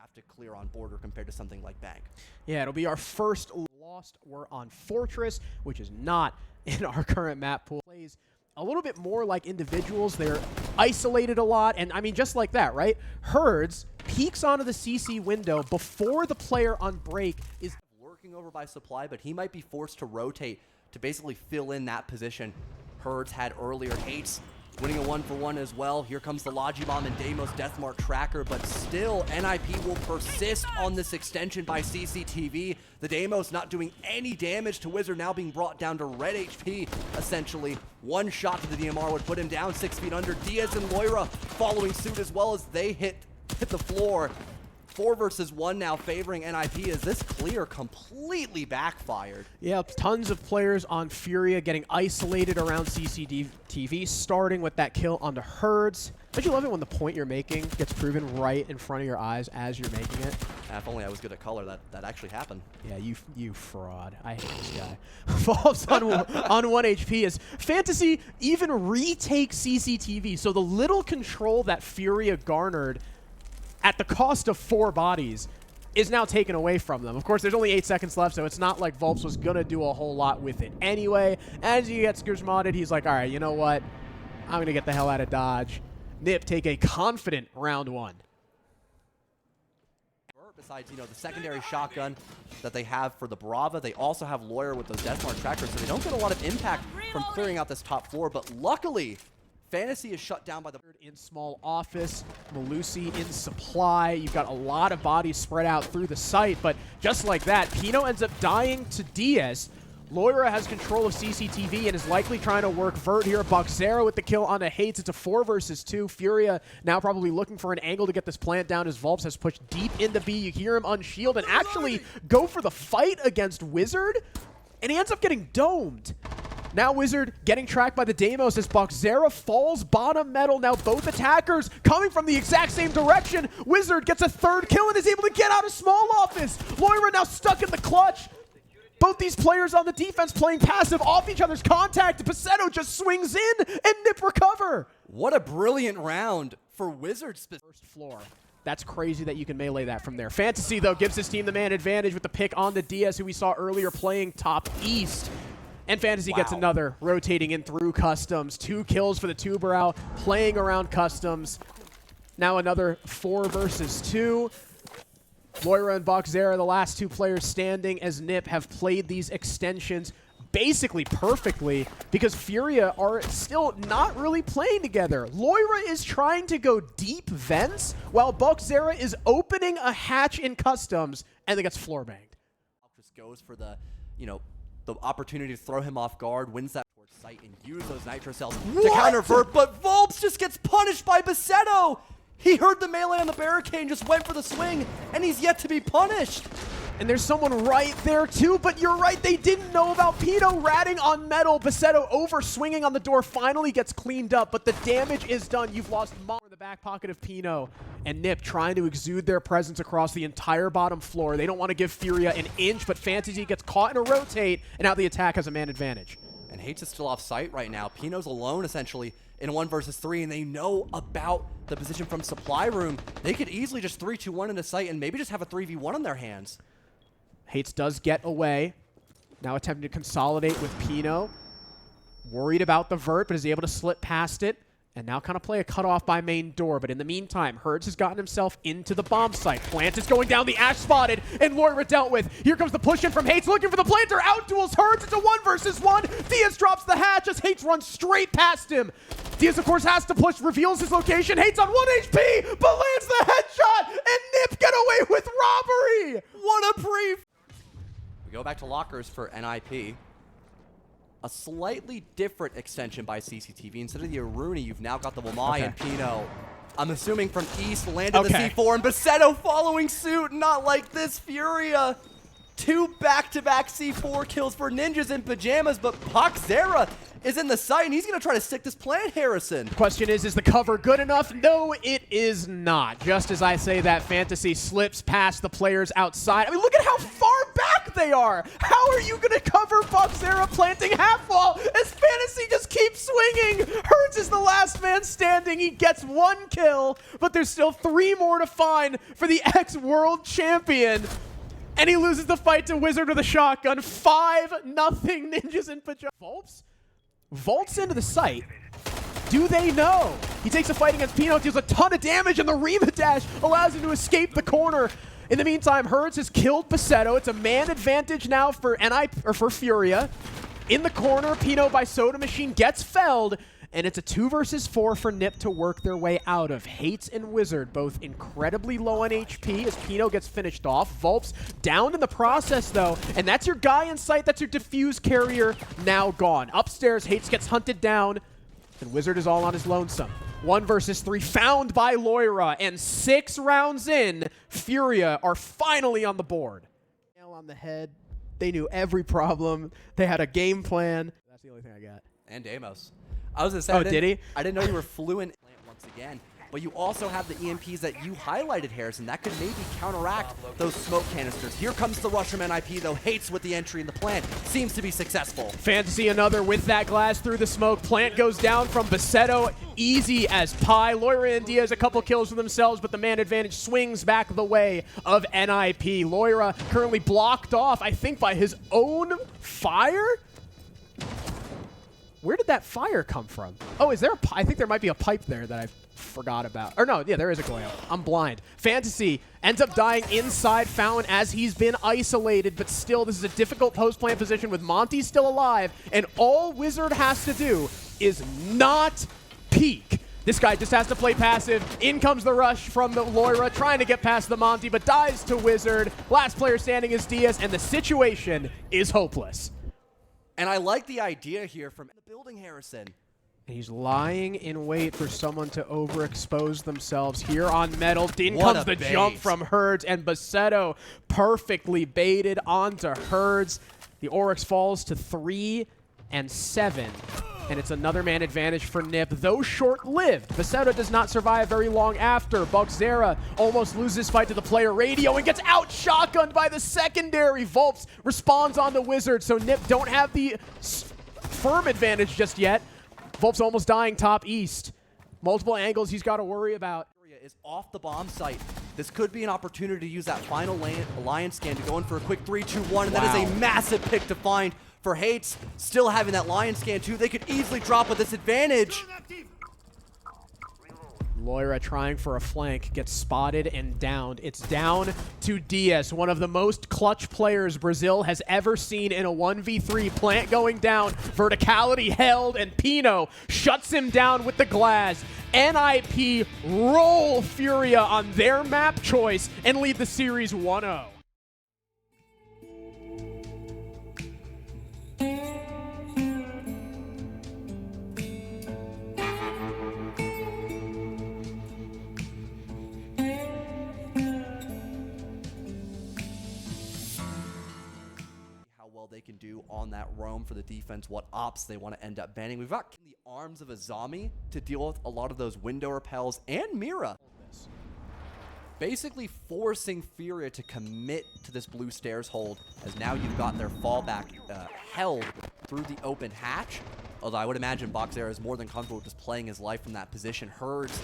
have to clear on border compared to something like Bank. Yeah, it'll be our first lost. We're on Fortress, which is not in our current map pool. Plays a little bit more like individuals. They're isolated a lot, and I mean, just like that, right? Herds peeks onto the CC window before the player on break is lurking over by Supply, but he might be forced to rotate to basically fill in that position Herds had earlier. Hates winning a 1-for-1 as well. Here comes the Logi Bomb and Deimos Deathmark Tracker, but still NIP will persist on this extension by CCTV. The Deimos not doing any damage to Wizard, now being brought down to red HP, essentially. One shot to the DMR would put him down 6 feet under. Diaz and Loira following suit as well as they hit the floor. 4 versus 1 now favoring NIP as this clear completely backfired. Yeah, tons of players on FURIA getting isolated around CCTV, starting with that kill onto Herds. Don't you love it when the point you're making gets proven right in front of your eyes as you're making it? If only I was good at color, that actually happened. Yeah, you fraud. I hate this guy. Falls on 1 HP as Fantasy even retake CCTV, so the little control that FURIA garnered at the cost of 4 bodies is now taken away from them. Of course, there's only 8 seconds left, so it's not like Vulpes was going to do a whole lot with it anyway. As he gets modded, he's like, all right, you know what? I'm going to get the hell out of Dodge. Nip take a confident round 1. Besides, the secondary shotgun that they have for the Brava, they also have Lawyer with those Deathmark trackers, so they don't get a lot of impact from clearing out this top floor, but luckily, Fantasy is shut down by the in small office, Malusi in supply. You've got a lot of bodies spread out through the site, but just like that, Pino ends up dying to Diaz. Loira has control of CCTV and is likely trying to work Vert here. DarkZero with the kill onto Hates. It's a 4 versus 2. FURIA now probably looking for an angle to get this plant down as Vulpes has pushed deep into B. You hear him unshield and actually go for the fight against Wizard, and he ends up getting domed. Now Wizard getting tracked by the Deimos as DarkZero falls bottom metal. Now both attackers coming from the exact same direction. Wizard gets a 3rd kill and is able to get out of small office. Loira now stuck in the clutch. Both these players on the defense playing passive off each other's contact. Paceto just swings in and Nip recover. What a brilliant round for Wizards. First floor. That's crazy that you can melee that from there. Fantasy, though, gives his team the man advantage with the pick on the Diaz, who we saw earlier playing top east. And Fantasy gets another, rotating in through Customs. 2 kills for the Tuberau, playing around Customs. Now another 4 versus 2. Loira and DarkZero, the last 2 players standing as Nip, have played these extensions basically perfectly because FURIA are still not really playing together. Loira is trying to go deep vents while DarkZero is opening a hatch in Customs and then gets floor banged. Just goes for the, the opportunity to throw him off guard, wins that towards sight, and use those nitro cells to countervert, but Vulpes just gets punished by Paceto! He heard the melee on the barricade and just went for the swing, and he's yet to be punished! And there's someone right there too, but you're right, they didn't know about Pino ratting on metal. Paceto over swinging on the door finally gets cleaned up, but the damage is done. You've lost in the back pocket of Pino, and Nip trying to exude their presence across the entire bottom floor. They don't want to give FURIA an inch, but Fantasy gets caught in a rotate, and now the attack has a man advantage. And Hates is still off site right now. Pino's alone, essentially, in 1 versus 3, and they know about the position from Supply Room. They could easily just 3-2-1 into site and maybe just have a 3v1 on their hands. Hates does get away. Now attempting to consolidate with Pino. Worried about the Vert, but is able to slip past it. And now kind of play a cutoff by main door. But in the meantime, Herds has gotten himself into the bomb site. Plant is going down, the Ash spotted, and Loira dealt with. Here comes the push in from Hates, looking for the planter, out duels Herds. It's a 1 versus 1. Diaz drops the hatch as Hates runs straight past him. Diaz, of course, has to push, reveals his location. Hates on 1 HP, but lands the headshot, and Nip get away with robbery. What a pre... We go back to lockers for NIP. A slightly different extension by CCTV. Instead of the Aruni, you've now got the Wamai and Pino. I'm assuming from East, landed the C4, and Paceto following suit. Not like this, FURIA. 2 back-to-back C4 kills for Ninjas in Pyjamas, but DarkZero is in the site, and he's going to try to stick this plant, Harrison. Question is the cover good enough? No, it is not. Just as I say that, Fantasy slips past the players outside. I mean, look at how far back fuck they are. How are you going to cover DarkZero planting half wall as Fantasy just keeps swinging? Hertz is the last man standing. He gets 1 kill, but there's still 3 more to find for the ex-world champion. And he loses the fight to Wizard with a shotgun. 5-0 Ninjas in Pyjamas. Vaults into the site. Do they know? He takes a fight against Pino, deals a ton of damage, and the Rima dash allows him to escape the corner. In the meantime, Hertz has killed Basetto. It's a man advantage now for for FURIA. In the corner, Pino by Soda Machine gets felled, and it's a 2 versus 4 for Nip to work their way out of. Hates and Wizard both incredibly low on HP as Pino gets finished off. Volp's down in the process, though, and that's your guy in sight. That's your diffuse carrier now gone. Upstairs, Hates gets hunted down, and Wizard is all on his lonesome. 1 versus 3 found by Loira, and 6 rounds in, FURIA are finally on the board. Nail on the head. They knew every problem. They had a game plan. That's the only thing I got. And Deimos. I was going to say, did he? I didn't know you were fluent once again. But you also have the EMPs that you highlighted, Harrison. That could maybe counteract those smoke canisters. Here comes the rush from NIP, though. Hates with the entry in the plant. Seems to be successful. Fantasy another with that glass through the smoke. Plant goes down from Basetto. Easy as pie. Loira and Diaz a couple kills for themselves, but the man advantage swings back the way of NIP. Loira currently blocked off, I think, by his own fire? Where did that fire come from? Oh, is there a I think there might be a pipe there that I forgot about. Or no, yeah, there is a Goyo. I'm blind. Fantasy ends up dying inside Fountain as he's been isolated, but still, this is a difficult post-plant position with Monty still alive, and all Wizard has to do is not peek. This guy just has to play passive. In comes the rush from the Loira, trying to get past the Monty, but dies to Wizard. Last player standing is Diaz, and the situation is hopeless. And I like the idea here from the building, Harrison. And he's lying in wait for someone to overexpose themselves here on Metal. In comes the jump from Herds, and Basetto perfectly baited onto Herds. The Oryx falls to 3 and 7. And it's another man advantage for Nip, though short-lived. Basetto does not survive very long after. DarkZero almost loses fight to the player radio and gets out shotgunned by the secondary. Volps responds on the Wizard, so Nip don't have the firm advantage just yet. Volp's almost dying top east. Multiple angles he's got to worry about. Is off the bomb site. This could be an opportunity to use that final Lion scan to go in for a quick 3-2-1, and that is a massive pick to find for Hates. Still having that Lion scan too. They could easily drop with this advantage. Loira trying for a flank, gets spotted and downed. It's down to Diaz, one of the most clutch players Brazil has ever seen in a 1v3. Plant going down, verticality held, and Pino shuts him down with the glass. NIP roll FURIA on their map choice and lead the series 1-0. They can do on that roam for the defense, what ops they want to end up banning. We've got the arms of Azami to deal with a lot of those window repels, and Mira basically forcing FURIA to commit to this blue stairs hold, as now you've got their fallback held through the open hatch. Although I would imagine DarkZero is more than comfortable just playing his life from that position. Herds,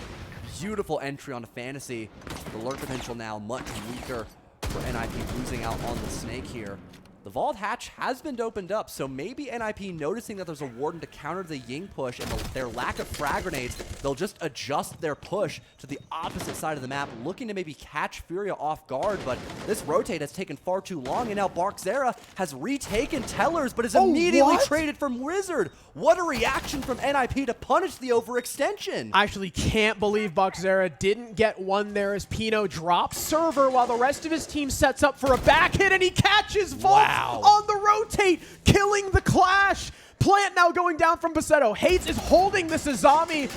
beautiful entry onto Fantasy. The lurk potential now much weaker for NIP, losing out on the snake here. The vault hatch has been opened up, so maybe NIP noticing that there's a warden to counter the Ying push and their lack of frag grenades, they'll just adjust their push to the opposite side of the map, looking to maybe catch FURIA off guard, but this rotate has taken far too long, and now DarkZero has retaken Tellers, but is immediately traded from Wizard. What a reaction from NIP to punish the overextension. I actually can't believe DarkZero didn't get one there as Pino drops server while the rest of his team sets up for a back hit, and he catches Vault on the rotate, killing the clash. Plant now going down from Basetto. Hates is holding this Azami.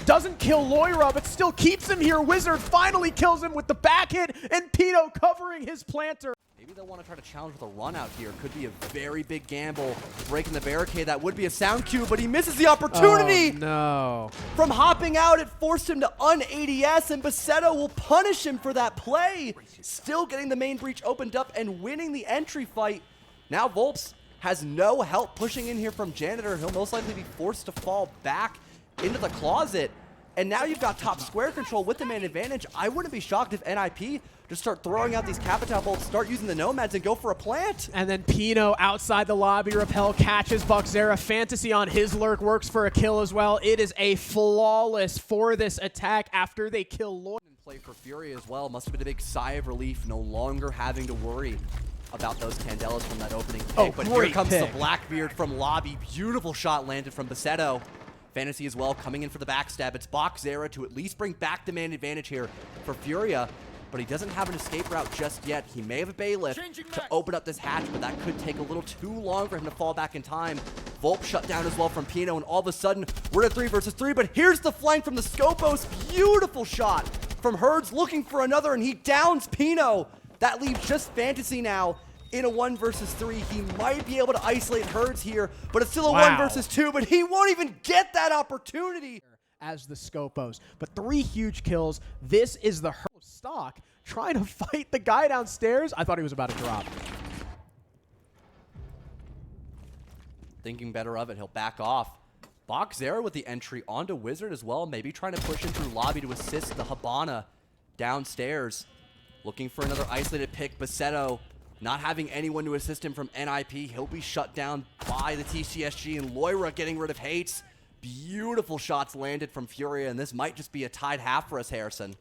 Doesn't kill Loira, but still keeps him here. Wizard finally kills him with the back hit, and Pino covering his planter. Maybe Maybe they'll want to try to challenge with a run out here. Could be a very big gamble, breaking the barricade. That would be a sound cue, but he misses the opportunity. Oh, no. From hopping out, it forced him to un-ADS, and Basetto will punish him for that play. Still getting the main breach opened up and winning the entry fight. Now Volps has no help pushing in here from Janitor. He'll most likely be forced to fall back into the closet. And now you've got top square control with the man advantage. I wouldn't be shocked if NIP just start throwing out these Capitao bolts, start using the Nomads, and go for a plant. And then Pino outside the lobby, Repel catches DarkZero. Fantasy on his lurk works for a kill as well. It is a flawless for this attack after they kill Lloyd. Play for FURIA as well. Must have been a big sigh of relief, no longer having to worry about those Candelas from that opening pick. Oh, but great here comes pick. the Blackbeard from lobby. Beautiful shot landed from Basetto. Fantasy as well coming in for the backstab. It's DarkZero to at least bring back the man advantage here for FURIA, but he doesn't have an escape route just yet. He may have a bailiff to open up this hatch, but that could take a little too long for him to fall back in time. Volp shut down as well from Pino, and all of a sudden, we're at 3 versus 3, but here's the flank from the Scopos. Beautiful shot from Herds looking for another, and he downs Pino. That leaves just Fantasy now in a 1 versus 3. He might be able to isolate Herds here, but it's still a 1 versus 2, but he won't even get that opportunity. As the Scopos. But 3 huge kills. This is the Herds stock trying to fight the guy downstairs. I thought he was about to drop. Thinking better of it, he'll back off. DarkZero with the entry onto Wizard as well, maybe trying to push in through lobby to assist the Habana downstairs. Looking for another isolated pick. Basetto not having anyone to assist him from NIP. He'll be shut down by the TCSG, and Loira getting rid of Hates. Beautiful shots landed from FURIA, and this might just be a tied half for us, Harrison.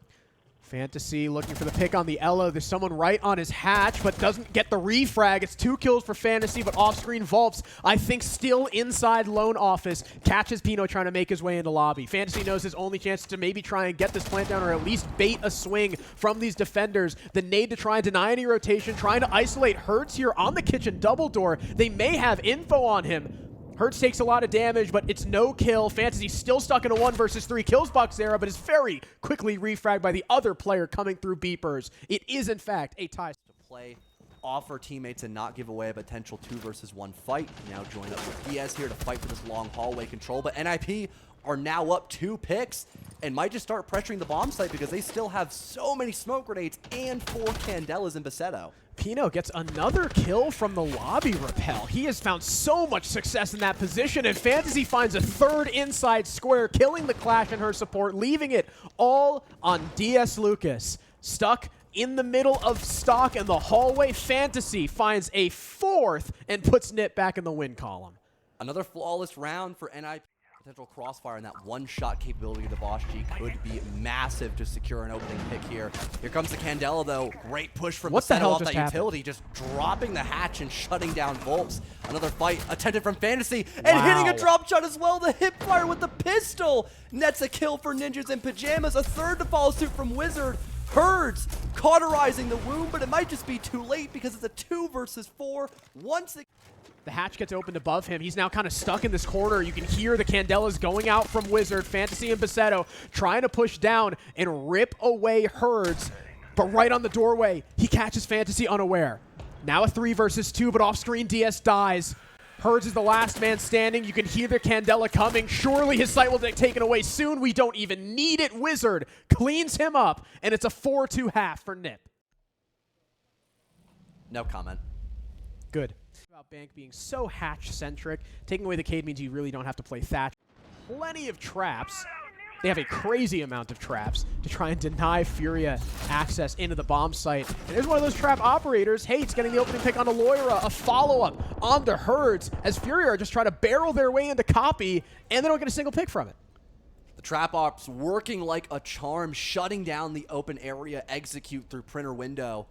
Fantasy looking for the pick on the Elo. There's someone right on his hatch, but doesn't get the refrag. It's 2 kills for Fantasy, but off-screen Volps, I think, still inside Lone Office. Catches Pino trying to make his way into lobby. Fantasy knows his only chance to maybe try and get this plant down or at least bait a swing from these defenders. The nade to try and deny any rotation, trying to isolate Hertz here on the kitchen double door. They may have info on him. Hertz takes a lot of damage, but it's no kill. Fantasy still stuck in a 1 versus 3. Kills DarkZero, but is very quickly refragged by the other player coming through beepers. It is, in fact, a tie. To play, offer teammates and not give away a potential 2 versus 1 fight. Now join up with Diaz here to fight for this long hallway control, but NIP are now up 2 picks and might just start pressuring the bomb site because they still have so many smoke grenades and 4 Candelas in Basetto. Pino gets another kill from the lobby Repel. He has found so much success in that position, and Fantasy finds a 3rd inside square, killing the Clash and her support, leaving it all on DS Lucas. Stuck in the middle of stock in the hallway, Fantasy finds a 4th and puts Nip back in the win column. Another flawless round for NIP. Potential crossfire and that one-shot capability of the Bosch G could be massive to secure an opening pick here. Here comes the Candela, though. Great push from Basetto off that utility, just dropping the hatch and shutting down Volps. Another fight attempted from Fantasy and hitting a drop shot as well. The hip fire with the pistol nets a kill for Ninjas and Pyjamas. A 3rd to follow suit from Wizard. Herds cauterizing the wound, but it might just be too late because it's a 2 versus 4. Once it The hatch gets opened above him. He's now kind of stuck in this corner. You can hear the Candelas going out from Wizard. Fantasy and Basetto trying to push down and rip away Herds. But right on the doorway, he catches Fantasy unaware. Now a 3 versus 2, but off-screen DS dies. Herds is the last man standing. You can hear the Candela coming. Surely his sight will get taken away soon. We don't even need it. Wizard cleans him up, and it's a 4-2 half for Nip. No comment. Good. About Bank being so hatch-centric. Taking away the Cade means you really don't have to play Thatch. Plenty of traps. They have a crazy amount of traps to try and deny FURIA access into the bomb site. And there's one of those trap operators. Hates getting the opening pick onto Loira. A follow-up onto Herds as FURIA are just trying to barrel their way into copy, and they don't get a single pick from it. The trap ops working like a charm, shutting down the open area, execute through printer window.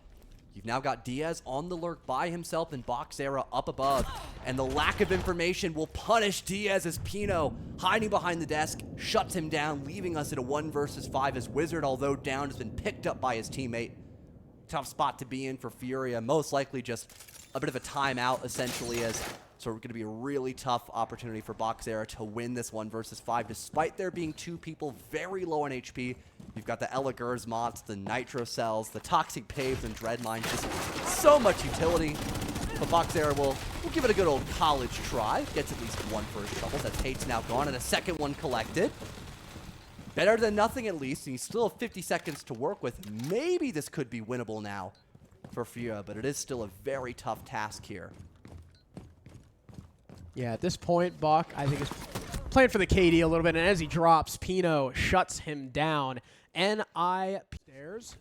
You've now got Diaz on the lurk by himself and DarkZero up above. And the lack of information will punish Diaz as Pino, hiding behind the desk, shuts him down, leaving us at a 1 versus 5 as Wizard, although down, has been picked up by his teammate. Tough spot to be in for FURIA. Most likely just a bit of a timeout, essentially, as So it's going to be a really tough opportunity for DarkZero to win this 1 versus 5, despite there being 2 people very low on HP. You've got the Eligers mods, the Nitro Cells, the Toxic Paves, and Dread Mines. Just so much utility. But DarkZero will give it a good old college try. Gets at least 1 first trouble. That's Hate's now gone, and a second one collected. Better than nothing at least, and you still have 50 seconds to work with. Maybe this could be winnable now for FURIA, but it is still a very tough task here. Yeah, at this point, Buck, I think, is playing for the KD a little bit, and as he drops, Pino shuts him down. NI stairs.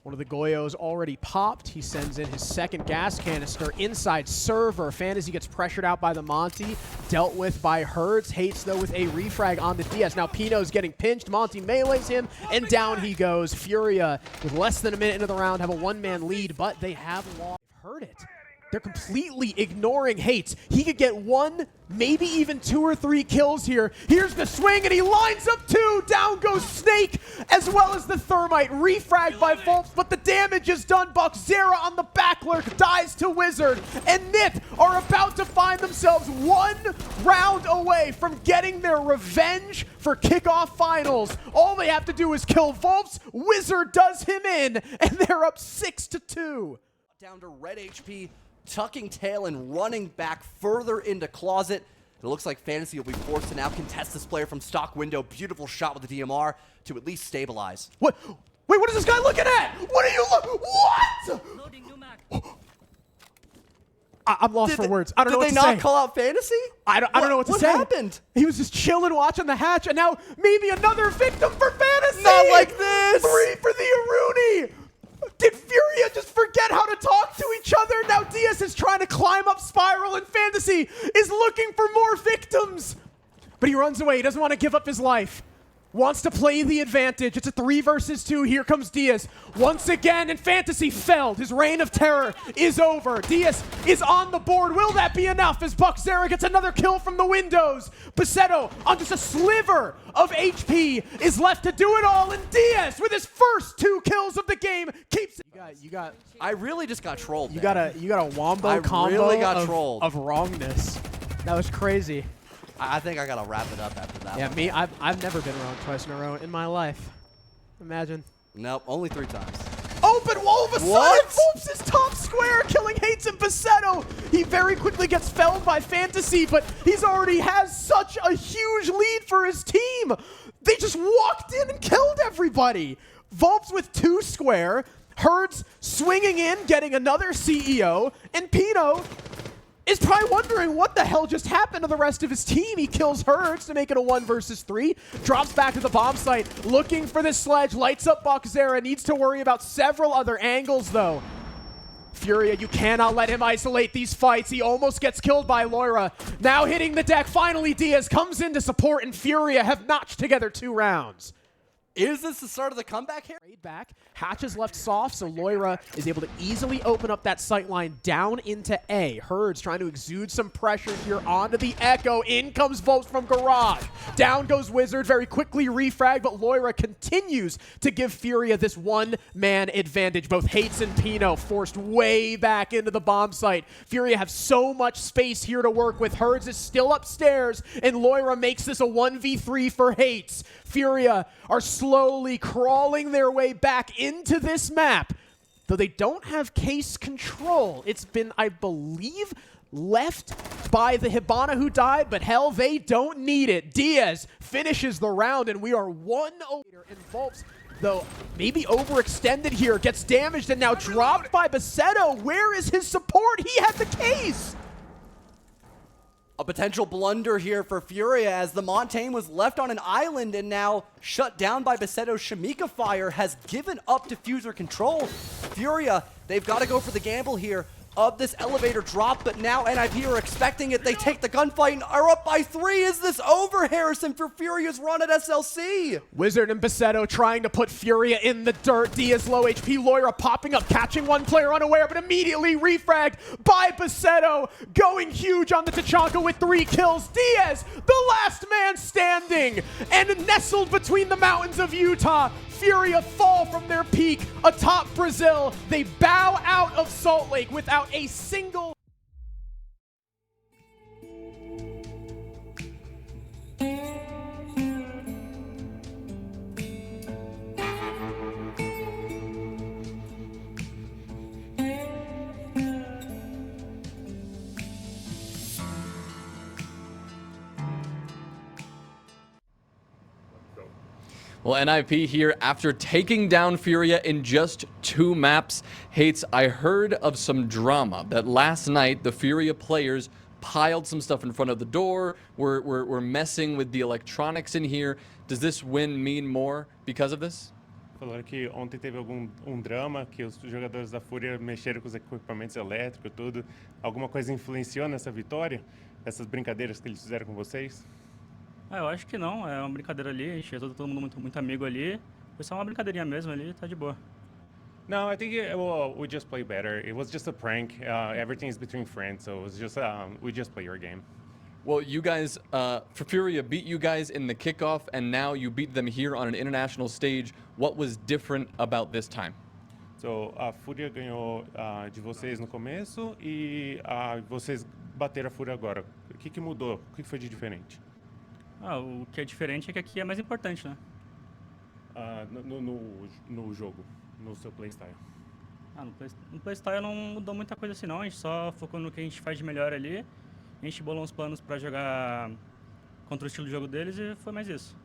One of the Goyos already popped. He sends in his second gas canister inside server. Fantasy gets pressured out by the Monty, dealt with by Hertz. Hates, though, with a refrag on the DS. Now Pino's getting pinched. Monty melees him, and down he goes. FURIA, with less than a minute into the round, have a one-man lead, but they have lost. Heard it. They're completely ignoring Hates. He could get 1, maybe even 2 or 3 kills here. Here's the swing, and he lines up 2. Down goes Snake, as well as the Thermite. Refragged by Volps, but the damage is done. DarkZero on the back lurk dies to Wizard, and Nith are about to find themselves 1 round away from getting their revenge for kickoff finals. All they have to do is kill Volps. Wizard does him in, and they're up 6-2. Down to red HP. Tucking tail and running back further into closet. It looks like Fantasy will be forced to now contest this player from stock window. Beautiful shot with the DMR to at least stabilize. What? Wait, what is this guy looking at? What are you What? Loading new mag. I'm lost for words. I don't know what to say. Did they not call out Fantasy? I don't know what to say. What happened? He was just chilling, watching the hatch, and now maybe another victim for Fantasy. Not like this. 3 for the Aruni. Did FURIA just forget how to talk to each other? Now DS is trying to climb up Spiral, and Fantasy is looking for more victims. But he runs away. He doesn't want to give up his life. Wants to play the advantage. It's a 3 versus 2. Here comes Diaz once again, and Fantasy felled. His reign of terror is over. Diaz is on the board. Will that be enough as DarkZero gets another kill from the windows? Basetto on just a sliver of HP is left to do it all, and Diaz with his first 2 kills of the game keeps it. I really just got trolled. You got a wombo combo really got trolled. of wrongness. That was crazy. I think I gotta wrap it up after that. Yeah, me, I've never been wrong twice in a row in my life. Imagine. Nope, only 3 times. Oh, but all of a sudden, Volps is top square, killing Hates and Basetto. He very quickly gets felled by Fantasy, but he's already has such a huge lead for his team. They just walked in and killed everybody. Volps with 2 square, Herds swinging in, getting another CEO, and Pino is probably wondering what the hell just happened to the rest of his team. He kills Herds to make it a 1 versus 3. Drops back to the bomb site, looking for the sledge. Lights up DarkZero. Needs to worry about several other angles, though. FURIA, you cannot let him isolate these fights. He almost gets killed by Loira. Now hitting the deck. Finally, Diaz comes in to support, and FURIA have notched together 2 rounds. Is this the start of the comeback here? Trade back. Hatch is left soft, so Loira is able to easily open up that sight line down into A. Herds trying to exude some pressure here onto the Echo. In comes Volps from Garage. Down goes Wizard, very quickly refrag, but Loira continues to give FURIA this 1-man advantage. Both Hates and Pino forced way back into the bomb site. FURIA have so much space here to work with. Herds is still upstairs, and Loira makes this a 1v3 for Hates. FURIA are slowly crawling their way back into this map, though they don't have case control. It's been, I believe, left by the Hibana who died, but hell, they don't need it. Diaz finishes the round, and we are 1-0. And Volps, though maybe overextended here, gets damaged and now dropped by Basetto. Where is his support? He had the case. A potential blunder here for FURIA as the Montaigne was left on an island and now shut down by Basetto's Shamika fire, has given up diffuser control. FURIA, they've got to go for the gamble here of this elevator drop, but now NIP are expecting it. They take the gunfight and are up by 3. Is this over, Harrison, for FURIA's run at SLC? Wizard and Basetto trying to put FURIA in the dirt. Diaz low HP, Loira popping up, catching one player unaware, but immediately refragged by Basetto, going huge on the Tachanka with 3 kills. Diaz, the last man standing, and nestled between the mountains of Utah. FURIA fall from their peak atop Brazil. They bow out of Salt Lake without a single Well, NIP here after taking down FURIA in just 2 maps. Hates, I heard of some drama that last night the FURIA players piled some stuff in front of the door. We're messing with the electronics in here. Does this win mean more because of this? Falaram que ontem teve drama, que os jogadores da FURIA mexeram com os equipamentos elétricos, tudo. Alguma coisa influenciou nessa vitória? Essas brincadeiras que eles fizeram com vocês? Eu acho que não, é uma brincadeira ali, a gente é todo mundo muito amigo ali. Foi só uma brincadeirinha mesmo ali, tá de boa. No, I think we just play better. It was just a prank. Everything's between friends, so it was just we just play your game. Well, you guys, FURIA beat you guys in the kickoff, and now you beat them here on an international stage. What was different about this time? So a FURIA ganhou de vocês no começo e vocês bateram a FURIA agora. O que mudou? O que foi de diferente? O que é diferente é que aqui é mais importante, né? No jogo, no seu playstyle. No playstyle não mudou muita coisa assim não, a gente só focou no que a gente faz de melhor ali. A gente bolou uns planos para jogar contra o estilo de jogo deles e foi mais isso.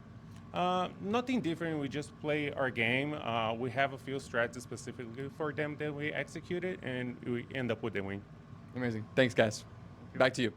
Nothing different, we just play our game. We have a few strategies specifically for them that we executed and we end up with the win. Amazing. Thanks, guys. Back to you.